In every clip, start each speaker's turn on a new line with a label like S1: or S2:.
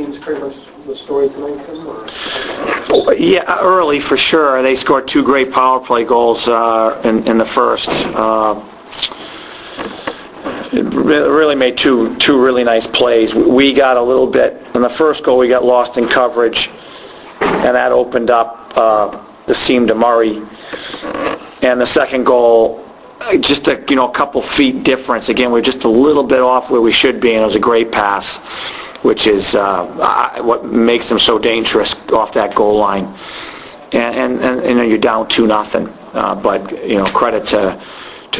S1: teams pretty much the story tonight, Tim?
S2: Yeah, early for sure. They scored 2 great power play goals in the first. It really made two really nice plays. We got a little bit, in the first goal we got lost in coverage, and that opened up the seam to Murray. And the second goal, just a couple feet difference. Again, we're just a little bit off where we should be, and it was a great pass, which is what makes them so dangerous off that goal line. And you're down 2-0, but credit to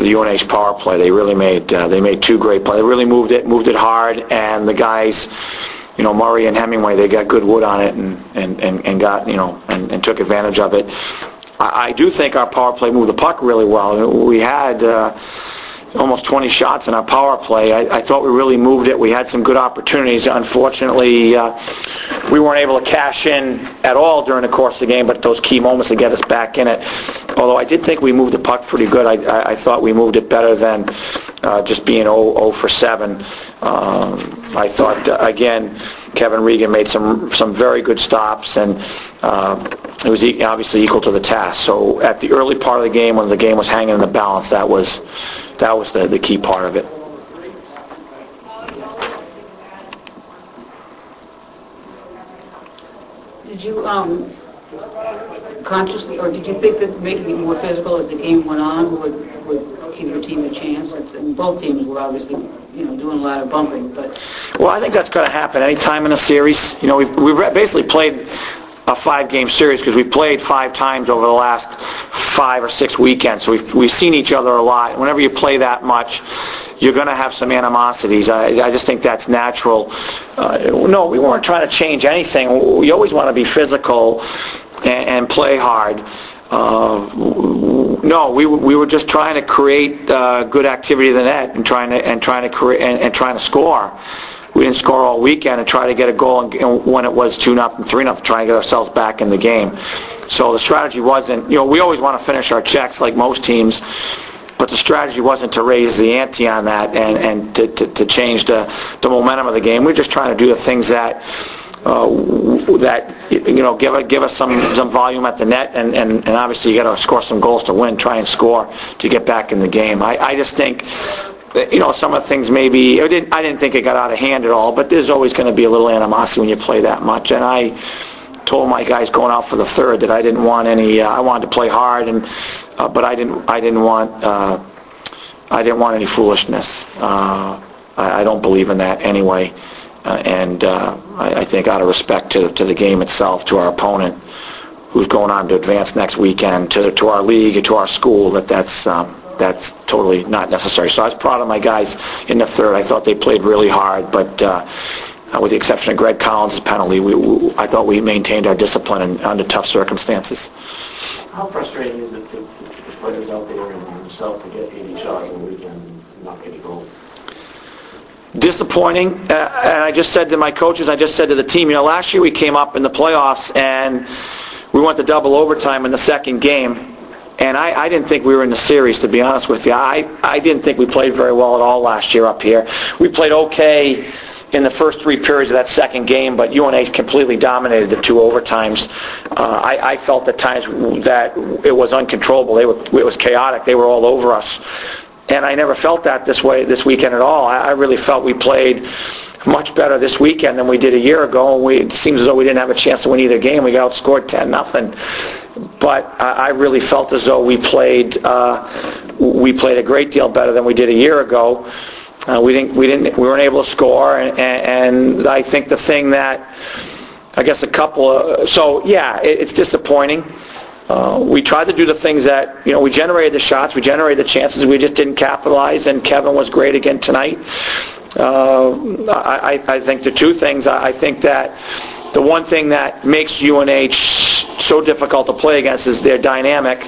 S2: the UNH power play. They really made 2 great plays. They really moved it hard, and the guys, Murray and Hemingway, they got good wood on it and got and took advantage of it. I do think our power play moved the puck really well. We had almost 20 shots in our power play. I thought we really moved it. We had some good opportunities. Unfortunately, we weren't able to cash in at all during the course of the game, but those key moments to get us back in it. Although I did think we moved the puck pretty good. I thought we moved it better than just being 0 for 7. I thought, again, Kevin Regan made some very good stops, and it was obviously equal to the task. So at the early part of the game, when the game was hanging in the balance, that was the key part of it.
S3: Did you consciously, or did you think that making it more physical as the game went on would give your team a chance? And both teams were obviously doing a lot of bumping, but...
S2: Well, I think that's going to happen any time in a series. We've basically played a 5-game series because we played 5 times over the last 5 or 6 weekends. So we've seen each other a lot. Whenever you play that much, you're going to have some animosities. I just think that's natural. No, we weren't trying to change anything. We always want to be physical and play hard. No, we were just trying to create good activity in the net and trying to score. We didn't score all weekend and try to get a goal when it was 2-0, 3-0, trying to get ourselves back in the game. So the strategy wasn't, we always want to finish our checks like most teams, but the strategy wasn't to raise the ante on that and to change the momentum of the game. We're just trying to do the things that give us some volume at the net, and obviously you got to score some goals to win, try and score to get back in the game. I just think some of the things maybe I didn't think it got out of hand at all, but there's always going to be a little animosity when you play that much. And I told my guys going out for the third that I didn't want any. I wanted to play hard, but I didn't want any foolishness. I don't believe in that anyway. I think out of respect to the game itself, to our opponent, who's going on to advance next weekend, to our league, and to our school, that's totally not necessary. So I was proud of my guys in the third. I thought they played really hard, but with the exception of Greg Collins' penalty, I thought we maintained our discipline under tough circumstances.
S4: How frustrating is it for the players out there and yourself to get 80 shots on the weekend and not get a goal?
S2: Disappointing, and I just said to my coaches, I just said to the team, last year we came up in the playoffs and we went to double overtime in the second game. And I didn't think we were in the series, to be honest with you. I didn't think we played very well at all last year up here. We played okay in the first 3 periods of that second game, but UNH completely dominated the 2 overtimes. I felt at times that it was uncontrollable. It was chaotic. They were all over us. And I never felt that this weekend at all. I really felt we played much better this weekend than we did a year ago. It seems as though we didn't have a chance to win either game. We got outscored 10-0. But I really felt as though we played a great deal better than we did a year ago. We weren't able to score, and I think the thing that it's disappointing. We tried to do the things that we generated the shots, we generated the chances, we just didn't capitalize. And Kevin was great again tonight. I think the 2 things. I think that the one thing that makes UNH so difficult to play against is their dynamic,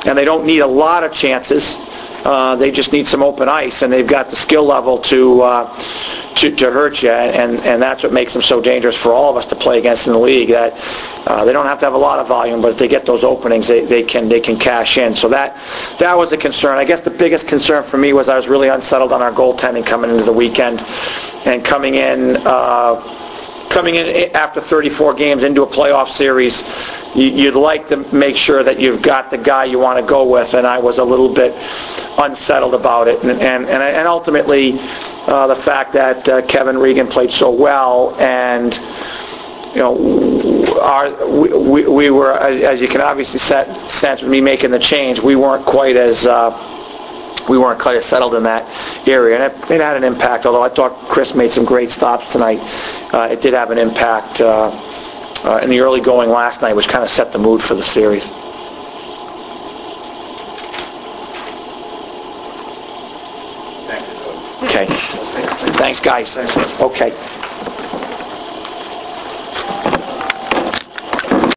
S2: and they don't need a lot of chances. They just need some open ice, and they've got the skill level to hurt you, and that's what makes them so dangerous for all of us to play against in the league. That they don't have to have a lot of volume, but if they get those openings, they can cash in. So that was a concern. I guess the biggest concern for me was I was really unsettled on our goaltending coming into the weekend, and coming in coming in after 34 games into a playoff series, you'd like to make sure that you've got the guy you want to go with, and I was a little bit unsettled about it. And ultimately, the fact that Kevin Regan played so well, and you know, we were, as you can obviously sense with me making the change, we weren't quite as settled in that area, and it had an impact. Although I thought Chris made some great stops tonight, it did have an impact in the early going last night, which kind of set the mood for the series.
S4: Thanks, Coach.
S2: Okay. Thanks, guys. Okay.